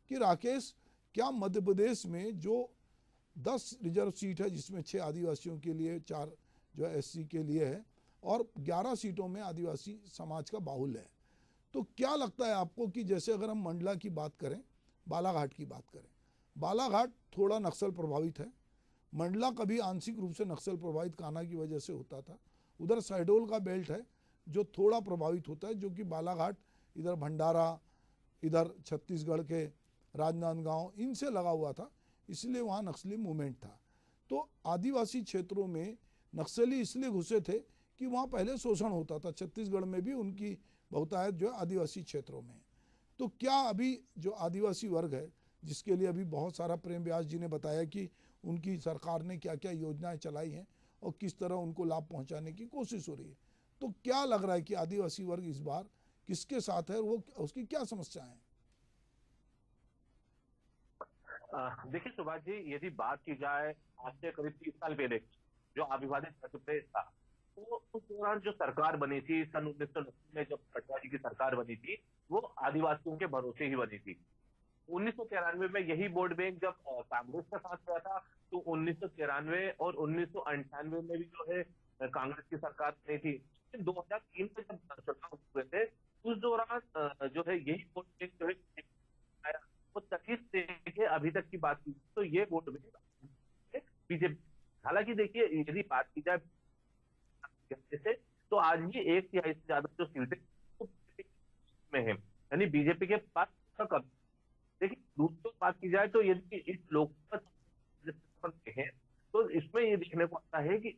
कि राकेश, क्या मध्य प्रदेश में जो 10 रिजर्व सीट है, जिसमें 6 आदिवासियों के लिए, 4 जो है एससी के लिए है, और 11 सीटों में आदिवासी समाज का बाहुल्य है, तो क्या लगता है आपको कि जैसे अगर हम मंडला की बात करें, बालाघाट की बात करें, बालाघाट थोड़ा नक्सल प्रभावित है, मंडला कभी आंशिक रूप से नक्सल प्रभावित कान्हा की वजह से होता था, उधर शहडोल का बेल्ट है जो थोड़ा प्रभावित होता है, जो कि बालाघाट, इधर भंडारा, इधर छत्तीसगढ़ के राजनांदगांव, इनसे लगा हुआ था, इसलिए वहाँ नक्सली मूवमेंट था। तो आदिवासी क्षेत्रों में नक्सली इसलिए घुसे थे कि वहाँ पहले शोषण होता था, छत्तीसगढ़ में भी उनकी बहुतायत जो है आदिवासी क्षेत्रों में। तो क्या अभी जो आदिवासी वर्ग है, जिसके लिए अभी बहुत सारा प्रेम व्यास जी ने बताया कि उनकी सरकार ने क्या क्या योजनाएं चलाई हैं और किस तरह उनको लाभ पहुंचाने की कोशिश हो रही है, तो क्या लग रहा है कि आदिवासी वर्ग इस बार किसके साथ है, वो उसकी क्या समस्याएं हैं? देखिए सुभाष जी, यदि बात की जाए आज से करीब 30 साल पहले जो अविभाजित मध्य प्रदेश था, तो उस दौरान जो सरकार बनी थी सन 1990 में, जब पटवारी की सरकार बनी थी, वो आदिवासियों के भरोसे ही बनी थी। 1993 में यही वोट बैंक जब कांग्रेस का साथ गया था, तो 1993 और 1998 में भी जो है कांग्रेस की सरकार बनी थी। 2003 में जब चुनाव हुए थे, उस दौरान जो है यही वोट बैंक जो है आया। तो तभी से लेके अभी तक की बात की तो ये वोट बैंक बीजेपी। हालांकि देखिए, यदि बात की जाए से, तो आज भी 1/3 से ज्यादा जो सीटें वो BJP में है, यानी बीजेपी के पास कम। देखिए, दूसरी बात की जाए तो यदि इस लोकसभा में है, तो इसमें ये देखने को आता है कि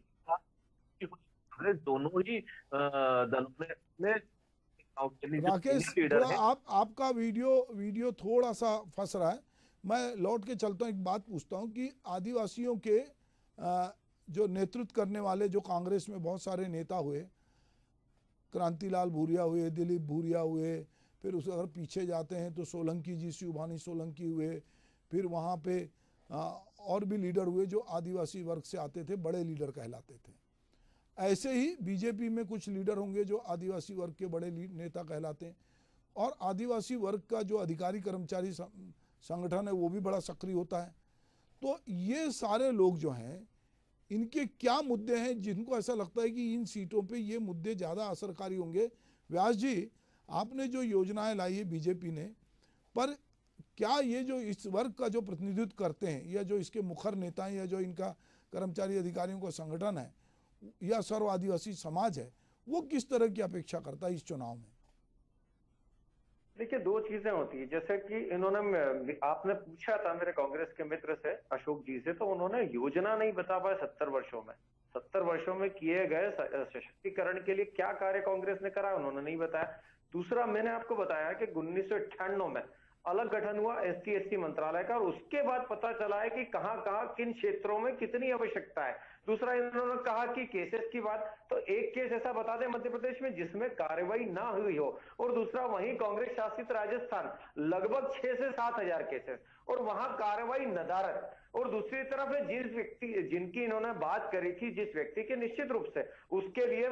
कांग्रेस दोनों ही दलों ने जो राकेश, सीनियर लीडर थोड़ा है। आपका वीडियो थोड़ा सा फंस रहा है, मैं लौट के चलता हूँ, एक बात पूछता हूँ कि आदिवासियों के जो नेतृत्व करने वाले, जो कांग्रेस में बहुत सारे नेता हुए, क्रांतिलाल भूरिया हुए, दिलीप भूरिया हुए, फिर उस अगर पीछे जाते हैं तो सोलंकी जी, शिवभानी सोलंकी हुए, फिर वहाँ पे और भी लीडर हुए जो आदिवासी वर्ग से आते थे, बड़े लीडर कहलाते थे। ऐसे ही बीजेपी में कुछ लीडर होंगे जो आदिवासी वर्ग के बड़े नेता कहलाते हैं, और आदिवासी वर्ग का जो अधिकारी कर्मचारी संगठन है वो भी बड़ा सक्रिय होता है। तो ये सारे लोग जो हैं, इनके क्या मुद्दे हैं जिनको ऐसा लगता है कि इन सीटों पे ये मुद्दे ज़्यादा असरकारी होंगे? व्यास जी, आपने जो योजनाएं लाई है बीजेपी ने, पर क्या ये जो इस वर्ग का जो प्रतिनिधित्व करते हैं, या जो इसके मुखर नेता हैं, या जो इनका कर्मचारी अधिकारियों का संगठन है, या सर्व आदिवासी समाज है, वो किस तरह की अपेक्षा करता है इस चुनाव में? देखिए, दो चीजें होती है। जैसे कि इन्होंने, आपने पूछा था मेरे कांग्रेस के मित्र से, अशोक जी से, तो उन्होंने योजना नहीं बता पाए 70 वर्षों में। 70 वर्षों में किए गए सशक्तिकरण के लिए क्या कार्य कांग्रेस ने करा, उन्होंने नहीं बताया। दूसरा, मैंने आपको बताया कि 1998 में अलग गठन हुआ एसटी एसटी मंत्रालय का, और उसके बाद पता चला है कि कहां कहां किन क्षेत्रों में कितनी आवश्यकता है। दूसरा, इन्होंने कहा कि केसेस की बात, तो एक केस ऐसा बता दें मध्य प्रदेश में जिसमें कार्रवाई ना हुई हो, और दूसरा वहीं कांग्रेस शासित राजस्थान, लगभग 6 से 7 हजार केसेस, और वहां कार्रवाई नदारद। और दूसरी तरफ जिस व्यक्ति जिनकी इन्होंने बात करी थी, जिस व्यक्ति के, निश्चित रूप से उसके लिए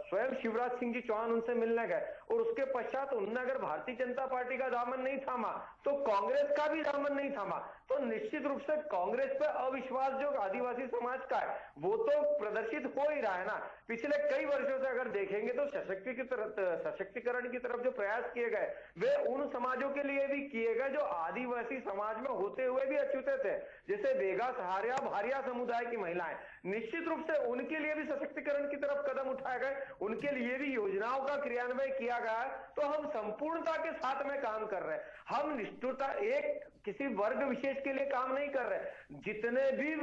स्वयं शिवराज सिंह जी चौहान उनसे मिलने गए, और उसके पश्चात उन्होंने अगर भारतीय जनता पार्टी का दामन नहीं थामा तो कांग्रेस का भी दामन नहीं थामा। तो निश्चित रूप से कांग्रेस पे अविश्वास जो आदिवासी समाज का है वो तो प्रदर्शित हो ही रहा है ना। पिछले कई वर्षों से अगर देखेंगे तो सशक्तिकरण की तरफ जो प्रयास किए गए वे उन समाजों के लिए भी किए गए जो आदिवासी समाज में होते हुए भी अछूते थे, जैसे बेगा, सहारिया, भारिया समुदाय की महिलाएं। निश्चित रूप से उनके लिए भी सशक्तिकरण की तरफ कदम उठाए गए, उनके लिए भी योजनाओं का क्रियान्वयन किया गया। तो हम संपूर्णता के साथ में काम कर रहे हैं, हम निष्ठुरता एक किसी वर्ग विशेष के लिए काम नहीं कर रहे। जितने भी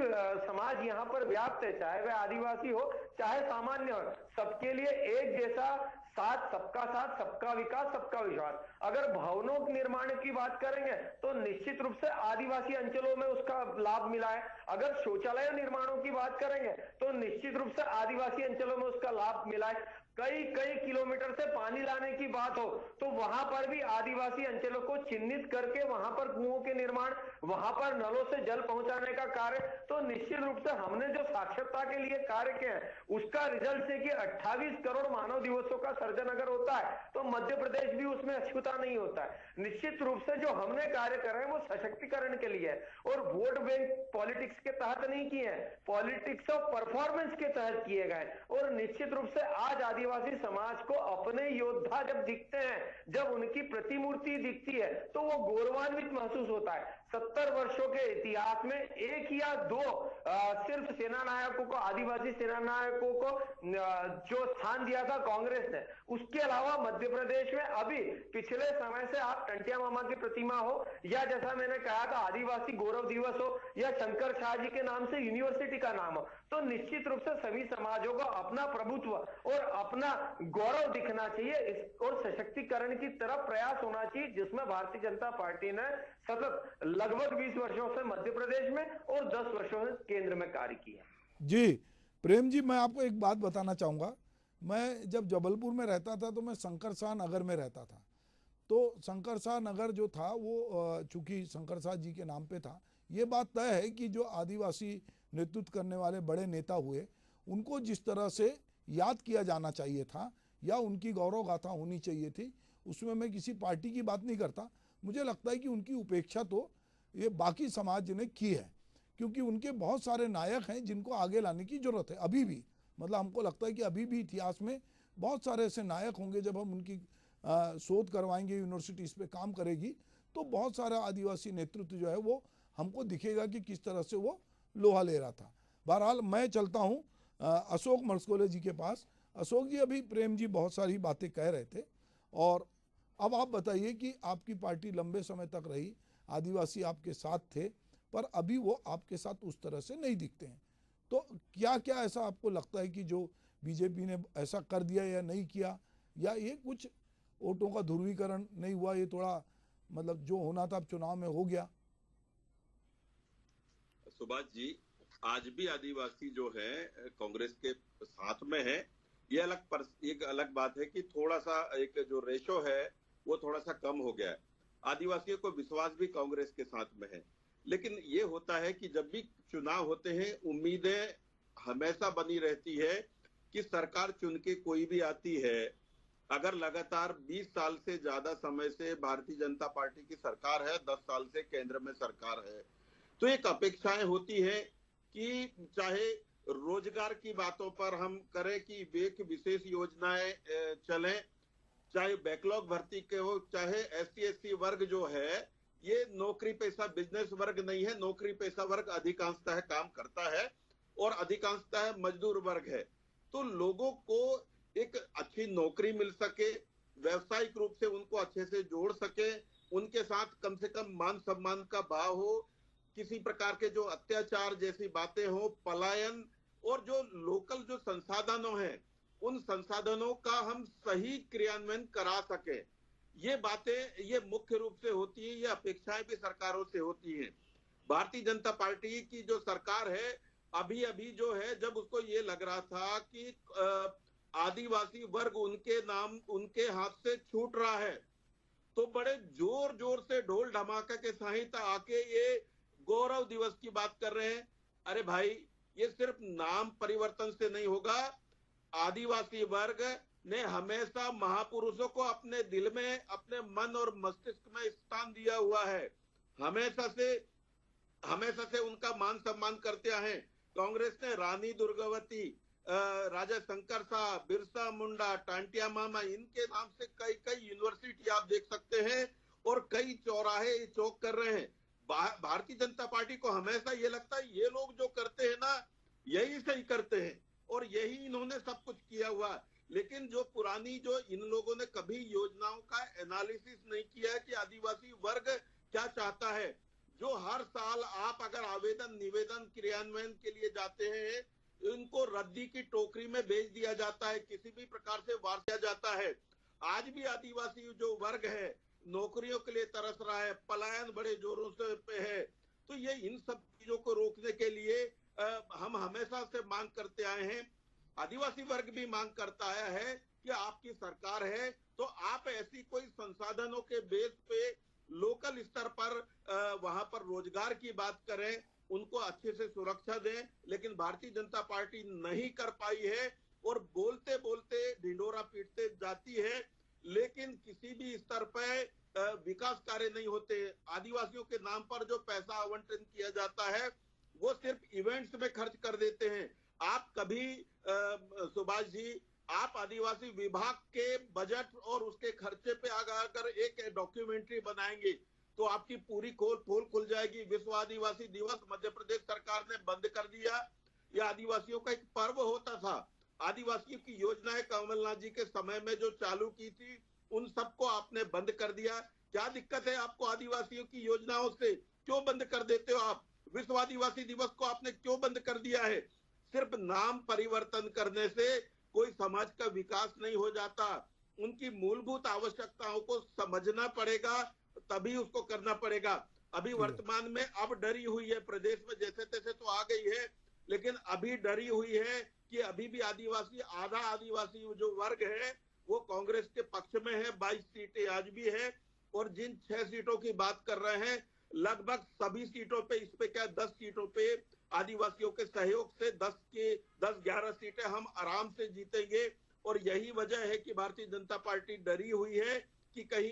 समाज यहाँ पर व्याप्त है, चाहे वह आदिवासी हो चाहे सामान्य हो, सबके लिए एक जैसा साथ, सबका साथ, सबका विकास, सबका विश्वास। अगर भवनों के निर्माण की बात करेंगे तो निश्चित रूप से आदिवासी अंचलों में उसका लाभ मिला है। अगर शौचालय निर्माणों की बात करेंगे तो निश्चित रूप से आदिवासी अंचलों में उसका लाभ मिला है। कई कई किलोमीटर से पानी लाने की बात हो तो वहां पर भी आदिवासी अंचलों को चिन्हित करके वहां पर कुओं के निर्माण, वहां पर नलों से जल पहुंचाने का कार्य, तो निश्चित रूप से हमने जो साक्षरता के लिए कार्य किया है उसका रिजल्ट है कि 28 करोड़ मानव दिवसों का सर्जन अगर होता है तो मध्य प्रदेश भी उसमें अछूता नहीं होता है। निश्चित रूप से जो हमने कार्य कर रहे हैं वो सशक्तिकरण के लिए है और वोट बैंक पॉलिटिक्स के तहत नहीं किए हैं, पॉलिटिक्स ऑफ परफॉर्मेंस के तहत किए गए। और निश्चित रूप से आज आदिवासी समाज को अपने योद्धा जब दिखते हैं, जब उनकी प्रतिमूर्ति दिखती है तो वो गौरवान्वित महसूस होता है। 70 वर्षों के इतिहास में एक या दो सिर्फ सेना नायकों को, आदिवासी सेना नायकों को जो स्थान दिया था कांग्रेस ने, उसके अलावा मध्य प्रदेश में अभी पिछले समय से आप टंटिया मामा की प्रतिमा हो या जैसा मैंने कहा था आदिवासी गौरव दिवस हो या शंकर शाह जी के नाम से यूनिवर्सिटी का नाम हो, तो निश्चित रूप से सभी समाजों को अपना प्रभुत्व और अपना गौरव दिखना चाहिए और सशक्तिकरण की तरफ प्रयास होना चाहिए, जिसमें भारतीय जनता पार्टी ने सतत लगभग 20 वर्षों से मध्य प्रदेश में और 10 वर्षों से केंद्र में कार्य किया। जी प्रेम जी, मैं आपको एक बात बताना चाहूँगा। मैं जब जबलपुर में रहता था तो मैं शंकर शाह नगर में रहता था। तो शंकर शाह नगर जो था वो चूँकि शंकर शाह जी के नाम पे था। ये बात तय है कि जो आदिवासी नेतृत्व करने वाले बड़े नेता हुए उनको जिस तरह से याद किया जाना चाहिए था या उनकी गौरव गाथा होनी चाहिए थी, उसमें मैं किसी पार्टी की बात नहीं करता। मुझे लगता है कि उनकी उपेक्षा तो ये बाकी समाज ने की है, क्योंकि उनके बहुत सारे नायक हैं जिनको आगे लाने की जरूरत है अभी भी। मतलब हमको लगता है कि अभी भी इतिहास में बहुत सारे ऐसे नायक होंगे, जब हम उनकी शोध करवाएंगे, यूनिवर्सिटी इस पर काम करेगी, तो बहुत सारा आदिवासी नेतृत्व जो है वो हमको दिखेगा कि किस तरह से वो लोहा ले रहा था। बहरहाल मैं चलता हूँ अशोक मरसकोले जी के पास। अशोक जी, अभी प्रेम जी बहुत सारी बातें कह रहे थे और अब आप बताइए कि आपकी पार्टी लंबे समय तक रही, आदिवासी आपके साथ थे, पर अभी वो आपके साथ उस तरह से नहीं दिखते हैं। तो क्या क्या ऐसा आपको लगता है कि जो बीजेपी ने ऐसा कर दिया या नहीं किया, या ये कुछ वोटों का ध्रुवीकरण नहीं हुआ, ये थोड़ा मतलब जो होना था अब चुनाव में हो गया? सुभाष जी, आज भी आदिवासी जो है कांग्रेस के साथ में है। ये एक अलग बात है कि थोड़ा सा एक जो रेशो है वो थोड़ा सा कम हो गया है। आदिवासियों को विश्वास भी कांग्रेस के साथ में है, लेकिन ये होता है कि जब भी चुनाव होते हैं उम्मीदें हमेशा बनी रहती है कि सरकार चुन के कोई भी आती है, अगर लगातार 20 साल से ज्यादा समय से भारतीय जनता पार्टी की सरकार है, 10 साल से केंद्र में सरकार है, तो एक अपेक्षाएं होती है कि चाहे रोजगार की बातों पर हम करें कि एक विशेष योजनाएं चलें, चाहे बैकलॉग भर्ती के हो, चाहे SC/ST वर्ग जो है ये नौकरी पेशा बिजनेस वर्ग नहीं है, नौकरी पेशा वर्ग अधिकांशतः काम करता है और अधिकांशतः मजदूर वर्ग है। तो लोगों को एक अच्छी नौकरी मिल सके, व्यवसायिक रूप से उनको अच्छे से जोड़ सके, उनके साथ कम से कम मान सम्मान का भाव हो, किसी प्रकार के जो अत्याचार जैसी बातें हो, पलायन और जो लोकल जो संसाधनों हैं उन संसाधनों का हम सही क्रियान्वयन करा सके, ये बातें ये मुख्य रूप से होती है। ये अपेक्षाएं भी सरकारों से होती हैं। भारतीय जनता पार्टी की जो सरकार है अभी अभी जो है, जब उसको ये लग रहा था कि आदिवासी वर्ग उनके हाथ से छूट रहा है, तो बड़े जोर जोर से ढोल धमाका के सहित आके ये गौरव दिवस की बात कर रहे हैं। अरे भाई, ये सिर्फ नाम परिवर्तन से नहीं होगा। आदिवासी वर्ग ने हमेशा महापुरुषों को अपने दिल में, अपने मन और मस्तिष्क में स्थान दिया हुआ है। हमेशा से उनका मान सम्मान करते आए। कांग्रेस ने रानी दुर्गावती, राजा शंकर शाह, बिरसा मुंडा, टांटिया मामा, इनके नाम से कई कई यूनिवर्सिटी आप देख सकते हैं और कई चौराहे चौक कर रहे हैं। भारतीय जनता पार्टी को हमेशा ये लगता है ये लोग जो करते हैं ना यही सही करते हैं और यही इन्होंने सब कुछ किया हुआ। लेकिन जो पुरानी जो इन लोगों ने कभी योजनाओं का एनालिसिस नहीं किया है कि आदिवासी वर्ग क्या चाहता है। जो हर साल आप अगर आवेदन निवेदन क्रियान्वयन के लिए जाते हैं, इनको रद्दी की टोकरी में भेज दिया जाता है, किसी भी प्रकार से वार किया जाता है। आज भी आदिवासी जो वर्ग है नौकरियों के लिए तरस रहा है, पलायन बड़े जोरों से पे है। तो ये इन सब चीजों को रोकने के लिए हम हमेशा से मांग करते आए हैं। आदिवासी वर्ग भी मांग करता आया है कि आपकी सरकार है तो आप ऐसी कोई संसाधनों के बेस पे लोकल स्तर पर वहां पर रोजगार की बात करें, उनको अच्छे से सुरक्षा दें, लेकिन भारतीय जनता पार्टी नहीं कर पाई है और बोलते बोलते ढिंडोरा पीटते जाती है, लेकिन किसी भी स्तर पर विकास कार्य नहीं होते। आदिवासियों के नाम पर जो पैसा आवंटन किया जाता है वो सिर्फ इवेंट्स में खर्च कर देते हैं। आप कभी सुभाष जी, आप आदिवासी विभाग के बजट और उसके खर्चे पे अगर एक डॉक्यूमेंट्री बनाएंगे तो आपकी पूरी पोल खुल जाएगी। विश्व आदिवासी दिवस मध्य प्रदेश सरकार ने बंद कर दिया। यह आदिवासियों का एक पर्व होता था। आदिवासियों की योजनाएं कमलनाथ जी के समय में जो चालू की थी उन सबको आपने बंद कर दिया। क्या दिक्कत है आपको आदिवासियों की योजनाओं से? क्यों बंद कर देते हो आप? विश्व आदिवासी दिवस को आपने क्यों बंद कर दिया है? सिर्फ नाम परिवर्तन करने से कोई समाज का विकास नहीं हो जाता। उनकी मूलभूत आवश्यकताओं को समझना पड़ेगा, तभी उसको करना पड़ेगा। अभी वर्तमान में अब डरी हुई है, प्रदेश में जैसे तैसे तो आ गई है, लेकिन अभी डरी हुई है कि अभी भी आदिवासी, आधा आदिवासी जो वर्ग है वो कांग्रेस के पक्ष में है। 22 सीटें आज भी है और जिन 6 सीटों की बात कर रहे हैं लगभग सभी सीटों पे, इस पे क्या 10 सीटों पे आदिवासियों के सहयोग से 10-11 सीटें हम आराम से जीतेंगे। और यही वजह है कि भारतीय जनता पार्टी डरी हुई है कि कहीं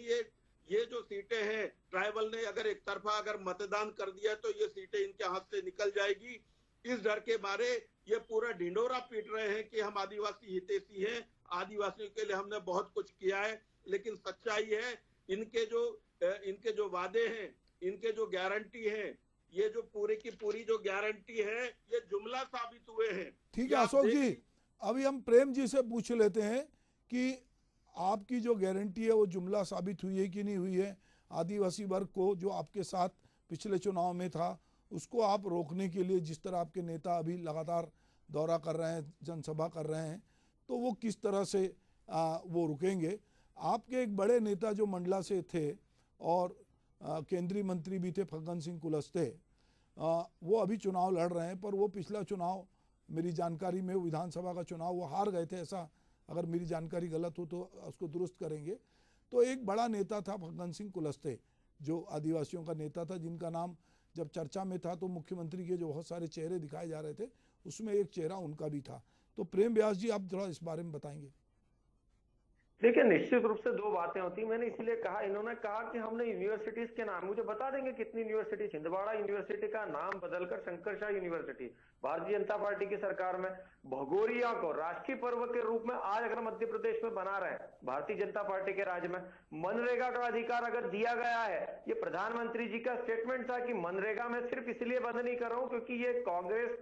ये जो सीटें हैं, ट्राइबल ने अगर एक तरफा अगर मतदान कर दिया तो ये सीटें इनके हाथ से निकल जाएगी। इस डर के मारे ये पूरा ढिंडोरा पीट रहे हैं कि हम आदिवासी हितैषी हैं, आदिवासियों के लिए हमने बहुत कुछ किया है। लेकिन सच्चाई है इनके जो वादे हैं, इनके जो गारंटी है, ये जो पूरी की पूरी जो गारंटी है ये जुमला साबित हुए हैं। ठीक है अशोक जी, अभी हम प्रेम जी से पूछ लेते हैं कि आपकी जो गारंटी है वो जुमला साबित हुई है कि नहीं हुई है? आदिवासी वर्ग को जो आपके साथ पिछले चुनाव में था उसको आप रोकने के लिए, जिस तरह आपके नेता अभी लगातार दौरा कर रहे हैं, जनसभा कर रहे हैं, तो वो किस तरह से वो रुकेंगे? आपके एक बड़े नेता जो मंडला से थे और केंद्रीय मंत्री भी थे, फग्गन सिंह कुलस्ते, वो अभी चुनाव लड़ रहे हैं, पर वो पिछला चुनाव मेरी जानकारी में विधानसभा का चुनाव वो हार गए थे, ऐसा अगर मेरी जानकारी गलत हो तो उसको दुरुस्त करेंगे। तो एक बड़ा नेता था फग्गन सिंह कुलस्ते जो आदिवासियों का नेता था, जिनका नाम जब चर्चा में था तो मुख्यमंत्री के जो बहुत सारे चेहरे दिखाए जा रहे थे उसमें एक चेहरा उनका भी था। तो प्रेम व्यास जी आप थोड़ा इस बारे में बताएंगे। देखिए, निश्चित रूप से दो बातें होती, मैंने इसलिए कहा, इन्होंने कहा कि हमने यूनिवर्सिटीज के नाम, मुझे बता देंगे कितनी यूनिवर्सिटी? छिंदवाड़ा यूनिवर्सिटी का नाम बदलकर शंकरशाह यूनिवर्सिटी भारतीय जनता पार्टी की सरकार में। भगोरिया को राष्ट्रीय पर्व के रूप में आज अगर मध्य प्रदेश में बना रहे हैं भारतीय जनता पार्टी के राज्य में। मनरेगा का अधिकार अगर दिया गया है, ये प्रधानमंत्री जी का स्टेटमेंट था कि मनरेगा में सिर्फ इसलिए बंद नहीं कर रहा हूं क्योंकि ये कांग्रेस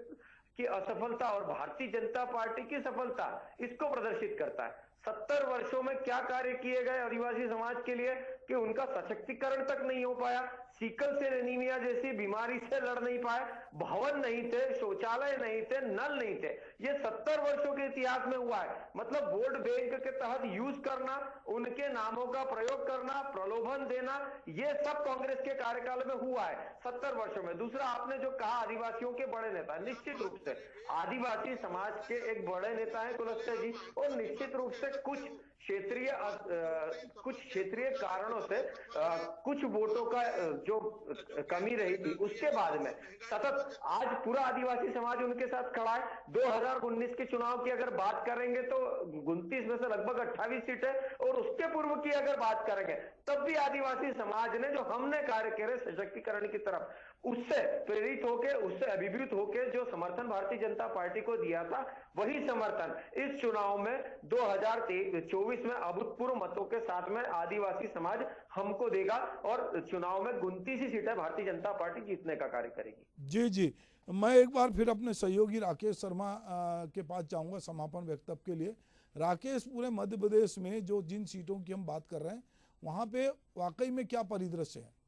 की असफलता और भारतीय जनता पार्टी की सफलता इसको प्रदर्शित करता है। 70 वर्षों में क्या कार्य किए गए आदिवासी समाज के लिए कि उनका सशक्तिकरण तक नहीं हो पाया, सिकल सेल एनीमिया जैसी बीमारी से लड़ नहीं पाए, भवन नहीं थे, शौचालय नहीं थे, नल नहीं थे। ये 70 वर्षों के इतिहास में हुआ है। मतलब वोट बैंक के तहत यूज करना, उनके नामों का प्रयोग करना, प्रलोभन देना, ये सब कांग्रेस के कार्यकाल में हुआ है 70 वर्षों में। दूसरा, आपने जो कहा आदिवासियों के बड़े नेता, निश्चित रूप से आदिवासी समाज के एक बड़े नेता है कुलस्ते जी, और निश्चित रूप से कुछ क्षेत्रीय कारणों से कुछ वोटों का जो कमी रही थी, उसके बाद में सतत आज पूरा आदिवासी समाज उनके साथ खड़ा है। 2019 के चुनाव की अगर बात करेंगे तो 29 में से लगभग 28 सीटें, और उसके पूर्व की अगर बात करेंगे तब भी आदिवासी समाज ने जो हमने कार्य करे सशक्तिकरण की तरफ, उससे प्रेरित होके, उससे अभिभूत होके जो समर्थन भारतीय जनता पार्टी को दिया था, वही समर्थन इस चुनाव में 2024 में अभूतपूर्व मतों के साथ में आदिवासी समाज हमको देगा और चुनाव में 29 सीटें भारतीय जनता पार्टी जीतने का कार्य करेगी। जी जी, मैं एक बार फिर अपने सहयोगी राकेश शर्मा के पास जाऊंगा समापन वक्तव्य के लिए। राकेश, पूरे मध्य प्रदेश में जो जिन सीटों की हम बात कर रहे हैं वहाँ पे वाकई में क्या परिदृश्य है?